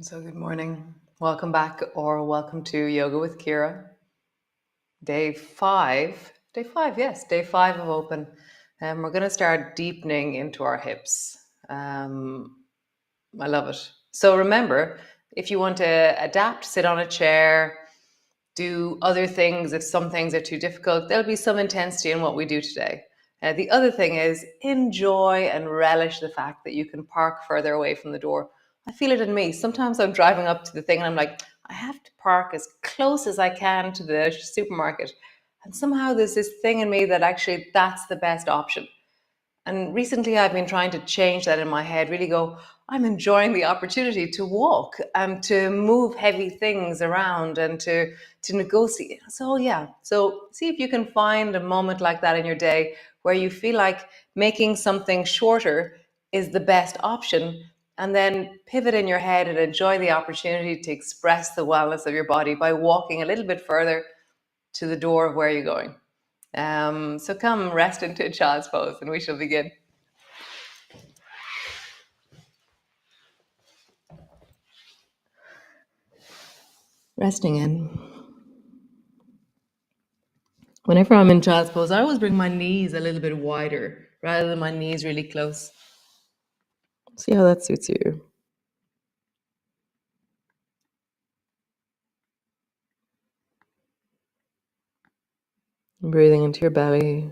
So good morning. Welcome back or welcome to Yoga with Ciara. Day five, yes, day five of open. And we're going to start deepening into our hips. I love it. So remember, if you want to adapt, sit on a chair, do other things. If some things are too difficult, there'll be some intensity in what we do today. The other thing is enjoy and relish the fact that you can park further away from the door. I feel it in me. Sometimes I'm driving up to the thing and I'm like, I have to park as close as I can to the supermarket. And somehow there's this thing in me that actually that's the best option. And recently I've been trying to change that in my head, really go, I'm enjoying the opportunity to walk and to move heavy things around and to negotiate. So yeah, so see if you can find a moment like that in your day where you feel like making something shorter is the best option, and then pivot in your head and enjoy the opportunity to express the wellness of your body by walking a little bit further to the door of where you're going. So come rest into a child's pose and we shall begin. Resting in. Whenever I'm in child's pose, I always bring my knees a little bit wider rather than my knees really close. See how that suits you. Breathing into your belly,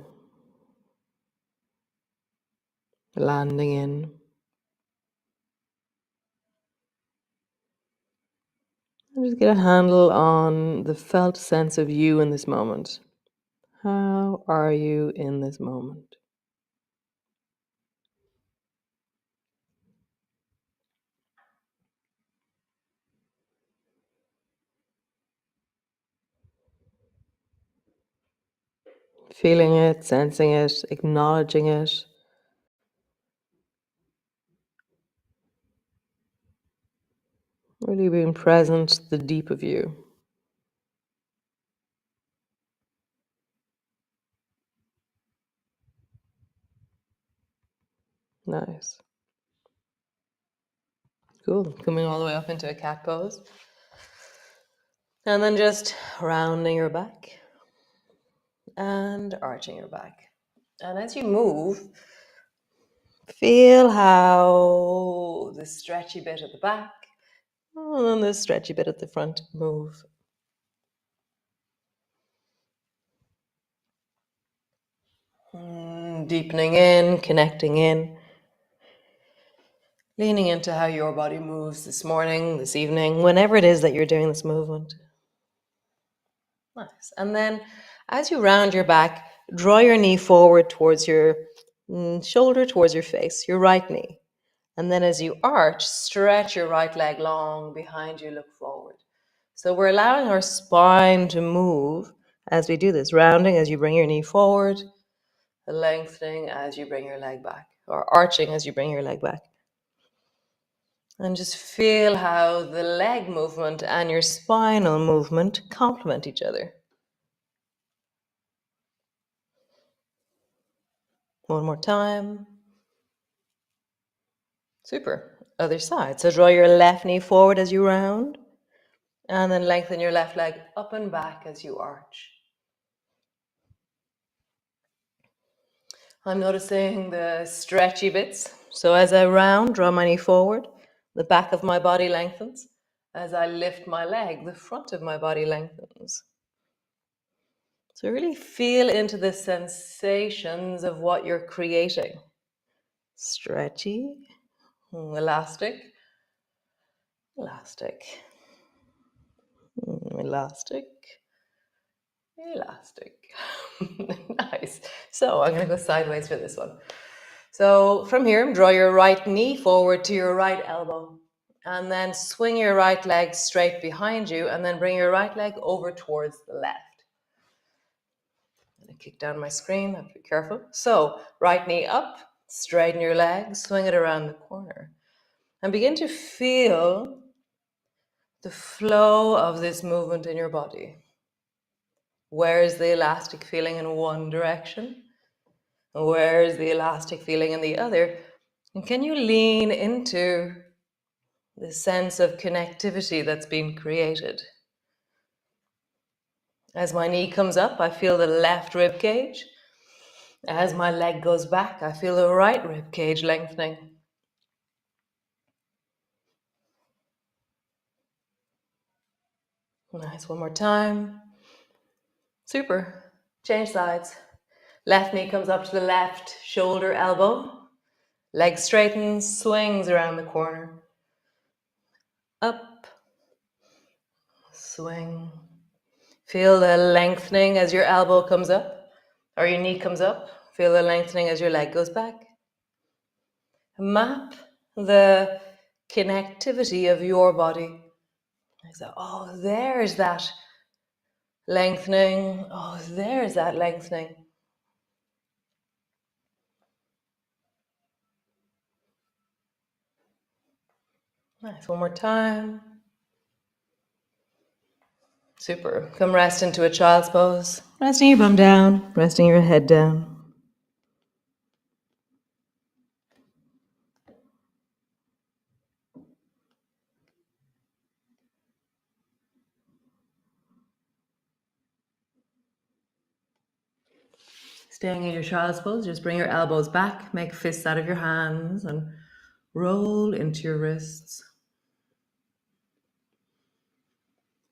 landing in. And just get a handle on the felt sense of you in this moment. How are you in this moment? Feeling it, sensing it, acknowledging it. Really being present to the deep of you. Nice. Cool. Coming all the way up into a cat pose. And then just rounding your back and arching your back. And as you move, feel how the stretchy bit at the back and then the stretchy bit at the front move. Deepening in, connecting in. Leaning into how your body moves this morning, this evening, whenever it is that you're doing this movement. Nice. And then as you round your back, draw your knee forward towards your shoulder, towards your face, your right knee. And then as you arch, stretch your right leg long behind you, look forward. So we're allowing our spine to move as we do this, rounding as you bring your knee forward, lengthening as you bring your leg back, or arching as you bring your leg back. And just feel how the leg movement and your spinal movement complement each other. One more time. Super. Other side. So draw your left knee forward as you round, and then lengthen your left leg up and back as you arch. I'm noticing the stretchy bits. So as I round, draw my knee forward, the back of my body lengthens. As I lift my leg, the front of my body lengthens. So really feel into the sensations of what you're creating. Stretchy, elastic, elastic, elastic, elastic. Nice. So I'm going to go sideways for this one. So from here, draw your right knee forward to your right elbow, and then swing your right leg straight behind you, and then bring your right leg over towards the left. I'm going to kick down my screen, have to be careful. So right knee up, straighten your leg, swing it around the corner, and begin to feel the flow of this movement in your body. Where is the elastic feeling in one direction? Where is the elastic feeling in the other? And can you lean into the sense of connectivity that's been created? As my knee comes up, I feel the left rib cage. As my leg goes back, I feel the right rib cage lengthening. Nice, one more time. Super. Change sides. Left knee comes up to the left shoulder, elbow. Leg straightens, swings around the corner. Up, swing. Feel the lengthening as your elbow comes up, or your knee comes up. Feel the lengthening as your leg goes back. Map the connectivity of your body. So, oh, there's that lengthening. Oh, there's that lengthening. Nice, one more time. Super. Come rest into a child's pose. Resting your bum down, resting your head down. Staying in your child's pose, just bring your elbows back, make fists out of your hands, and roll into your wrists.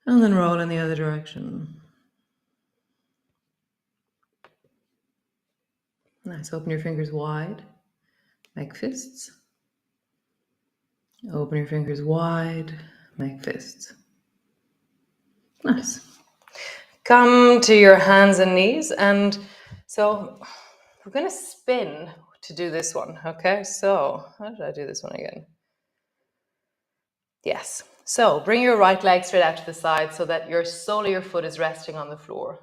And then roll in the other direction. Nice. Open your fingers wide, make fists. Open your fingers wide, make fists. Nice. Come to your hands and knees, and so we're going to spin to do this one, okay? So how did I do this one again? Yes. So bring your right leg straight out to the side so that your sole of your foot is resting on the floor.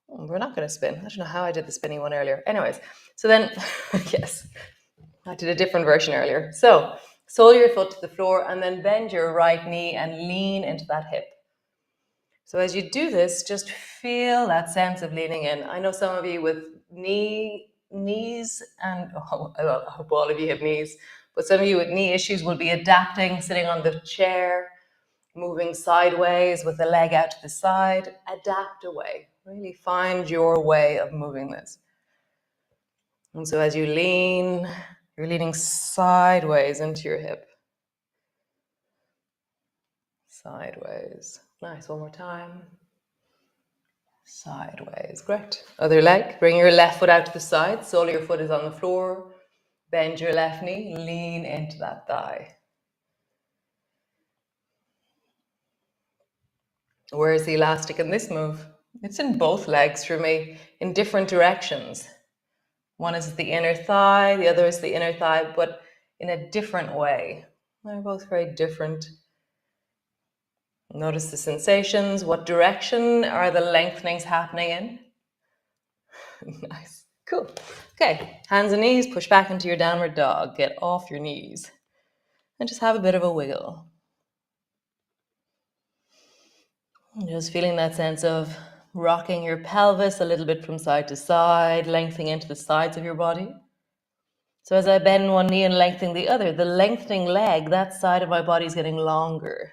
We're not going to spin. I don't know how I did the spinning one earlier. Anyways, so then, yes, I did a different version earlier. So sole your foot to the floor and then bend your right knee and lean into that hip. So as you do this, just feel that sense of leaning in. I know some of you with knees, and I hope all of you have knees, but some of you with knee issues will be adapting, sitting on the chair, moving sideways with the leg out to the side. Adapt away. Really find your way of moving this. And so as you lean, you're leaning sideways into your hip. Sideways. Nice, one more time. Sideways, great. Other leg, bring your left foot out to the side, sole of your foot is on the floor. Bend your left knee, lean into that thigh. Where's the elastic in this move? It's in both legs for me, in different directions. One is the inner thigh, the other is the inner thigh, but in a different way. They're both very different Notice the sensations. What direction are the lengthenings happening in? Nice. Cool. Okay, hands and knees, push back into your downward dog. Get off your knees and just have a bit of a wiggle. Just feeling that sense of rocking your pelvis a little bit from side to side, lengthening into the sides of your body. So as I bend one knee and lengthen the other, the lengthening leg, that side of my body is getting longer.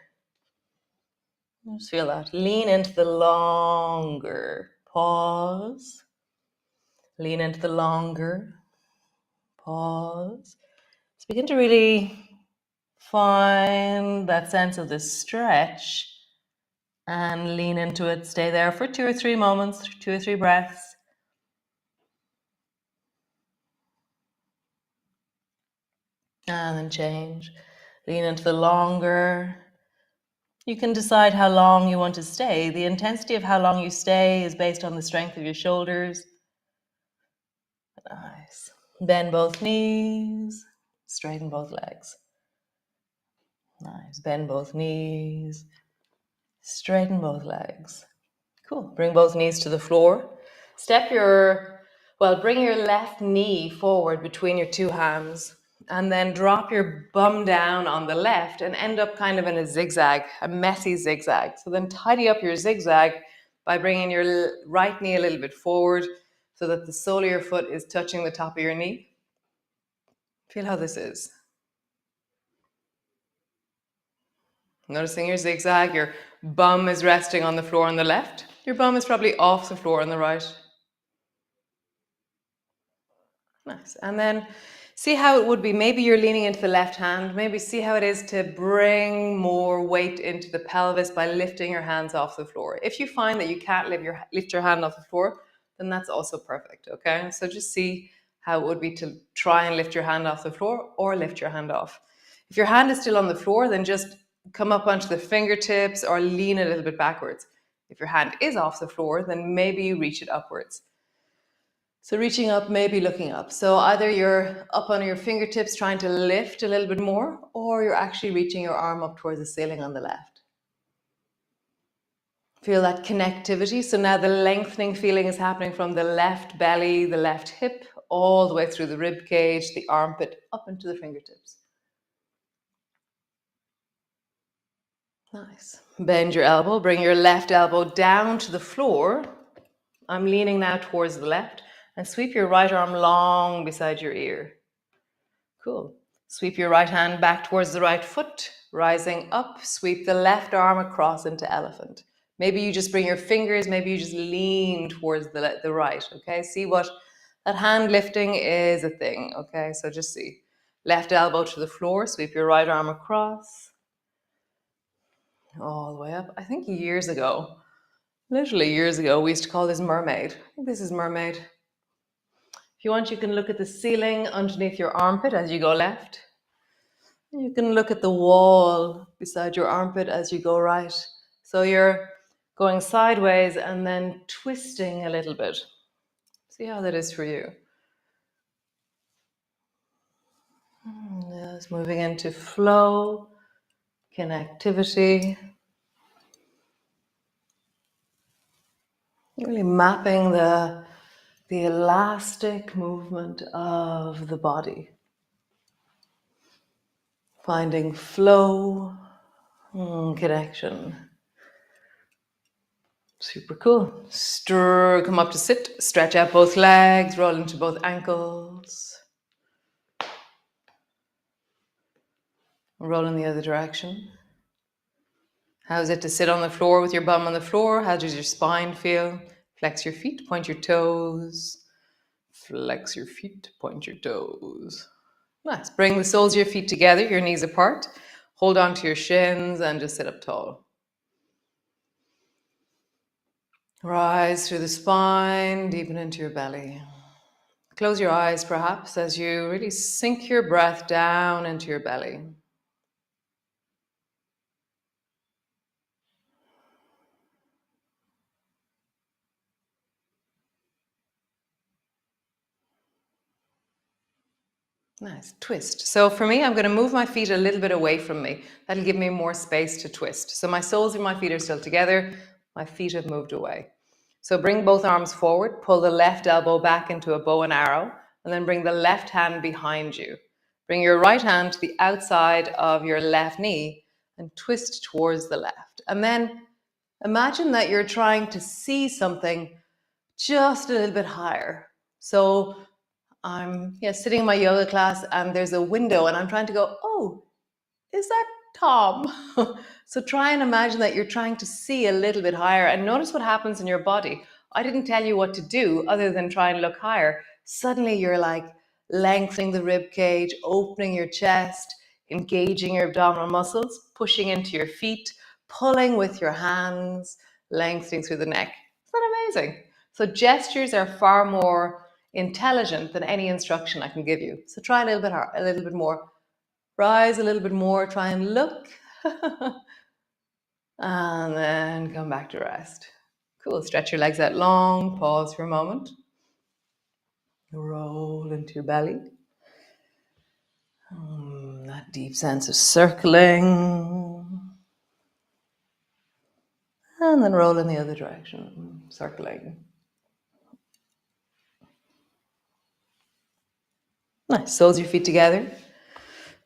Just feel that. Lean into the longer. Pause. Lean into the longer. Pause. So begin to really find that sense of the stretch and lean into it. Stay there for 2 or 3 moments, 2 or 3 breaths. And then change. Lean into the longer. You can decide how long you want to stay. The intensity of how long you stay is based on the strength of your shoulders. Nice. Bend both knees. Straighten both legs. Nice. Bend both knees. Straighten both legs. Cool. Bring both knees to the floor. Bring your left knee forward between your two hands and then drop your bum down on the left and end up kind of in a zigzag, a messy zigzag. So then tidy up your zigzag by bringing your right knee a little bit forward so that the sole of your foot is touching the top of your knee. Feel how this is. Noticing your zigzag, your bum is resting on the floor on the left. Your bum is probably off the floor on the right. Nice. And then see how it would be. Maybe you're leaning into the left hand. Maybe see how it is to bring more weight into the pelvis by lifting your hands off the floor. If you find that you can't lift your hand off the floor, then that's also perfect. Okay. So just see how it would be to try and lift your hand off the floor or lift your hand off. If your hand is still on the floor, then just come up onto the fingertips or lean a little bit backwards. If your hand is off the floor, then maybe you reach it upwards. So reaching up, maybe looking up. So either you're up on your fingertips trying to lift a little bit more, or you're actually reaching your arm up towards the ceiling on the left. Feel that connectivity. So now the lengthening feeling is happening from the left belly, the left hip, all the way through the rib cage, the armpit, up into the fingertips. Nice. Bend your elbow, bring your left elbow down to the floor. I'm leaning now towards the left, and sweep your right arm long beside your ear. Cool. Sweep your right hand back towards the right foot, rising up. Sweep the left arm across into elephant. Maybe you just bring your fingers, maybe you just lean towards the right, okay? See what that hand lifting is a thing, okay? So just see. Left elbow to the floor, sweep your right arm across. All the way up. I think years ago, literally years ago, we used to call this mermaid. I think this is mermaid. If you want, you can look at the ceiling underneath your armpit as you go left. You can look at the wall beside your armpit as you go right. So you're going sideways and then twisting a little bit. See how that is for you. Yes, moving into flow, connectivity. Really mapping the elastic movement of the body. Finding flow, connection. Super cool. Come up to sit, stretch out both legs, roll into both ankles. Roll in the other direction. How is it to sit on the floor with your bum on the floor? How does your spine feel? Flex your feet, point your toes. Flex your feet, point your toes. Nice. Bring the soles of your feet together, your knees apart. Hold on to your shins and just sit up tall. Rise through the spine, deepen into your belly. Close your eyes perhaps as you really sink your breath down into your belly. Nice. Twist. So for me, I'm going to move my feet a little bit away from me. That'll give me more space to twist. So my soles of my feet are still together. My feet have moved away. So bring both arms forward, pull the left elbow back into a bow and arrow, and then bring the left hand behind you. Bring your right hand to the outside of your left knee and twist towards the left. And then imagine that you're trying to see something just a little bit higher. So I'm sitting in my yoga class and there's a window and I'm trying to go, oh, is that Tom? So try and imagine that you're trying to see a little bit higher and notice what happens in your body. I didn't tell you what to do other than try and look higher. Suddenly you're like lengthening the rib cage, opening your chest, engaging your abdominal muscles, pushing into your feet, pulling with your hands, lengthening through the neck. Isn't that amazing? So gestures are far more intelligent than any instruction I can give you. So try a little bit hard, a little bit more. Rise a little bit more, try and look. And then come back to rest. Cool, stretch your legs out long, pause for a moment. Roll into your belly. That deep sense of circling. And then roll in the other direction, circling. Nice, soles of your feet together.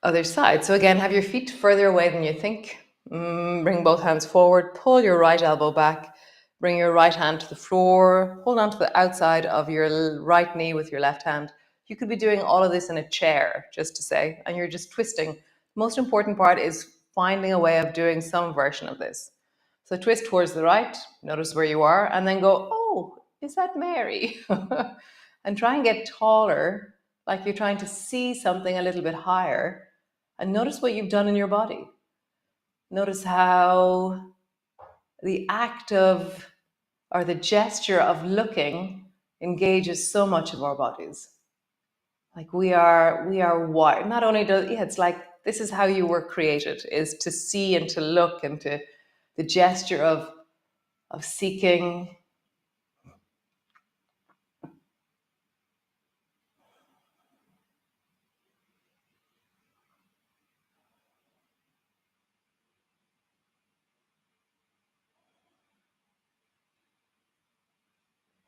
Other side. So again, have your feet further away than you think. Bring both hands forward, pull your right elbow back, bring your right hand to the floor, hold on to the outside of your right knee with your left hand. You could be doing all of this in a chair, just to say, and you're just twisting. The most important part is finding a way of doing some version of this. So twist towards the right, notice where you are, and then go, oh, is that Mary? And try and get taller, like you're trying to see something a little bit higher. And notice what you've done in your body. Notice how the act of, or the gesture of looking engages so much of our bodies. Like we are wired. Not only does, it's like this is how you were created, is to see and to look and to the gesture of seeking.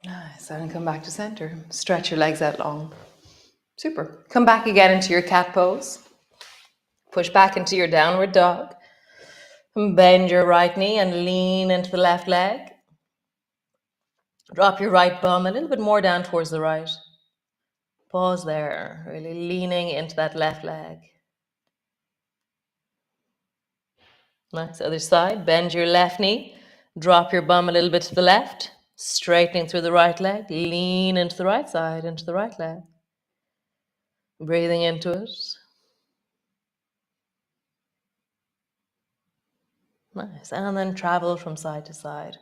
Nice. And come back to center. Stretch your legs out long. Super. Come back again into your cat pose. Push back into your downward dog. Bend your right knee and lean into the left leg. Drop your right bum a little bit more down towards the right. Pause there, really leaning into that left leg. Nice. Other side. Bend your left knee. Drop your bum a little bit to the left. Straightening through the right leg. Lean into the right side, into the right leg. Breathing into it. Nice. And then travel from side to side.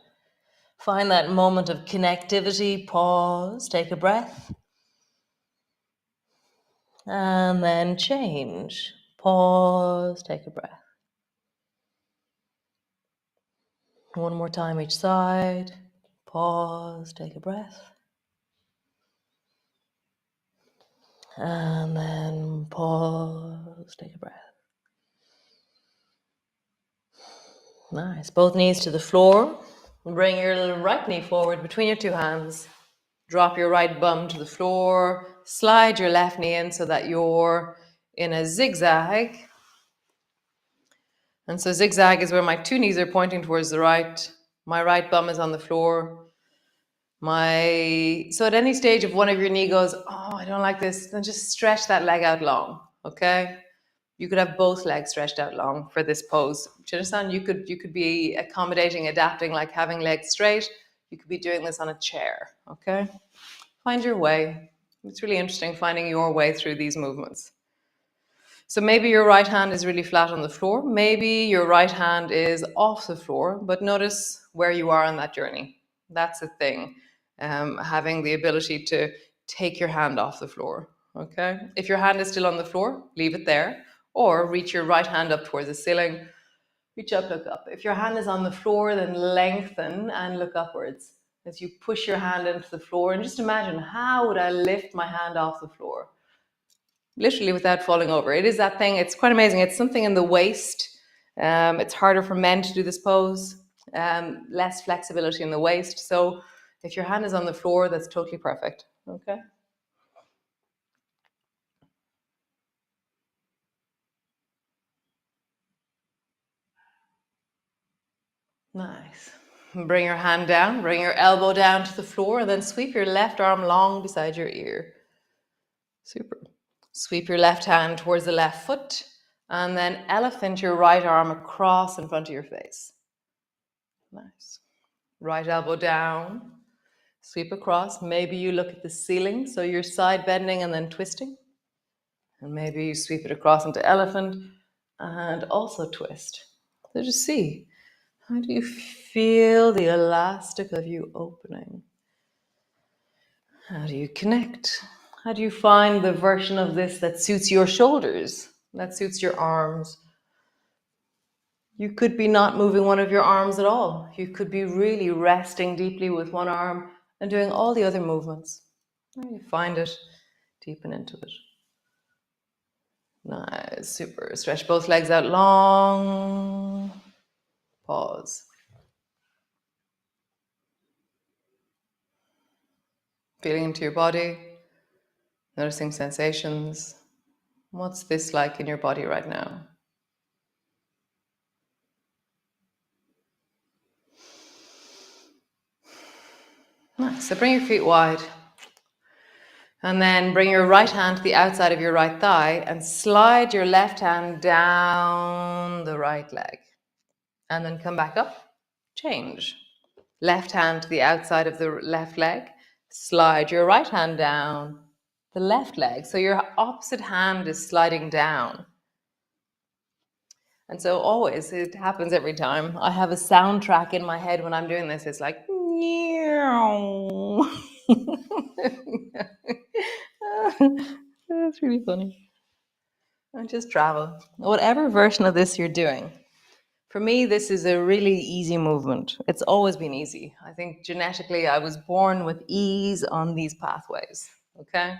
Find that moment of connectivity. Pause. Take a breath. And then change. Pause. Take a breath. One more time each side. Pause. Take a breath. And then pause. Take a breath. Nice. Both knees to the floor. Bring your right knee forward between your two hands. Drop your right bum to the floor. Slide your left knee in so that you're in a zigzag. And so zigzag is where my two knees are pointing towards the right. My right bum is on the floor. So at any stage if one of your knee goes, oh, I don't like this, then just stretch that leg out long, okay? You could have both legs stretched out long for this pose. Do you understand? You could be accommodating, adapting, like having legs straight. You could be doing this on a chair, okay? Find your way. It's really interesting finding your way through these movements. So maybe your right hand is really flat on the floor. Maybe your right hand is off the floor, but notice where you are on that journey. That's the thing. Having the ability to take your hand off the floor, okay? If your hand is still on the floor, leave it there, or reach your right hand up towards the ceiling. Reach up, look up. If your hand is on the floor, then lengthen and look upwards as you push your hand into the floor. And just imagine, how would I lift my hand off the floor? literally without falling over. It is that thing. It's quite amazing. It's something in the waist. It's harder for men to do this pose. Less flexibility in the waist. So if your hand is on the floor, that's totally perfect. Okay. Nice. Bring your hand down, bring your elbow down to the floor, and then sweep your left arm long beside your ear. Super. Sweep your left hand towards the left foot, and then elephant your right arm across in front of your face. Nice. Right elbow down, sweep across. Maybe you look at the ceiling, so you're side bending and then twisting. And maybe you sweep it across into elephant and also twist. So just see, how do you feel the elastic of you opening? How do you connect? How do you find the version of this that suits your shoulders, that suits your arms? You could be not moving one of your arms at all. You could be really resting deeply with one arm and doing all the other movements. You find it, deepen into it. Nice, super. Stretch both legs out long. Pause. Feeling into your body, noticing sensations. What's this like in your body right now? Nice. So bring your feet wide. And then bring your right hand to the outside of your right thigh and slide your left hand down the right leg. And then come back up. Change. Left hand to the outside of the left leg. Slide your right hand down the left leg. So your opposite hand is sliding down. And so always, it happens every time. I have a soundtrack in my head when I'm doing this. It's like, that's really funny. And just travel. Whatever version of this you're doing. For me, this is a really easy movement. It's always been easy. I think genetically, I was born with ease on these pathways. Okay.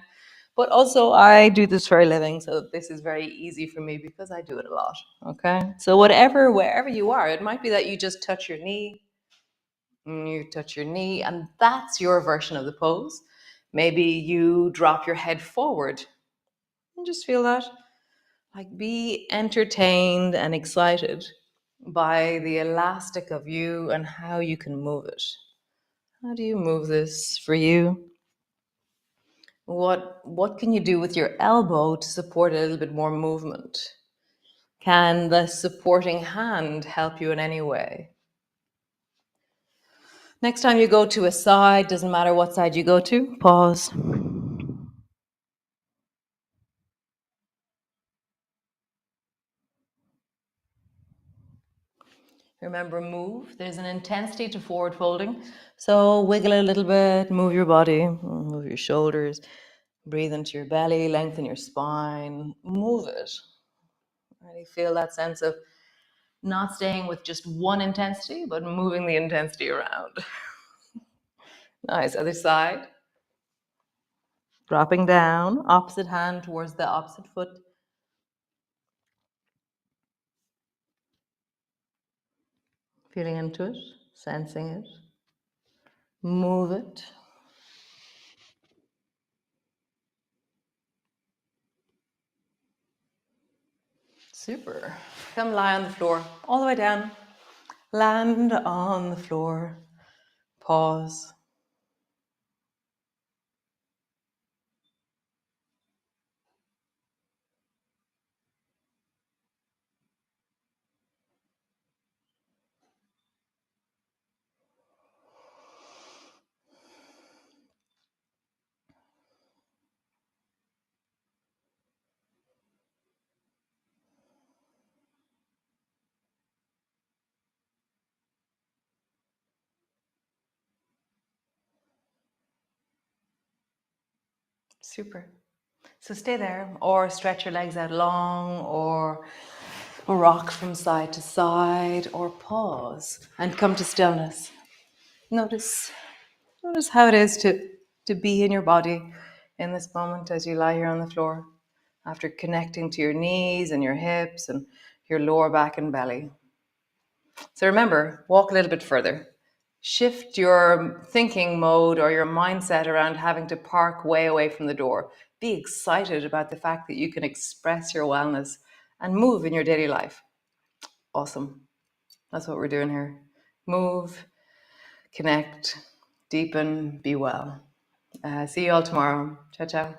But also, I do this for a living, so this is very easy for me because I do it a lot. Okay. So, whatever, wherever you are, it might be that you just touch your knee, and that's your version of the pose. Maybe you drop your head forward and just feel that. Like, be entertained and excited by the elastic of you and how you can move it. How do you move this for you? What can you do with your elbow to support a little bit more movement? Can the supporting hand help you in any way? Next time you go to a side, doesn't matter what side you go to, pause. Remember, move. There's an intensity to forward folding. So wiggle it a little bit, move your body, move your shoulders, breathe into your belly, lengthen your spine, move it. Really feel that sense of not staying with just one intensity, but moving the intensity around. Nice. Other side. Dropping down, opposite hand towards the opposite foot. Feeling into it, sensing it. Move it. Super. Come lie on the floor, all the way down. Land on the floor. Pause. Super. So stay there, or stretch your legs out long, or rock from side to side, or pause and come to stillness. Notice how it is to be in your body in this moment as you lie here on the floor. after connecting to your knees and your hips and your lower back and belly. So remember, walk a little bit further. Shift your thinking mode or your mindset around having to park way away from the door. Be excited about the fact that you can express your wellness and move in your daily life. Awesome. That's what we're doing here. Move, connect, deepen, be well. See you all tomorrow. Ciao, ciao.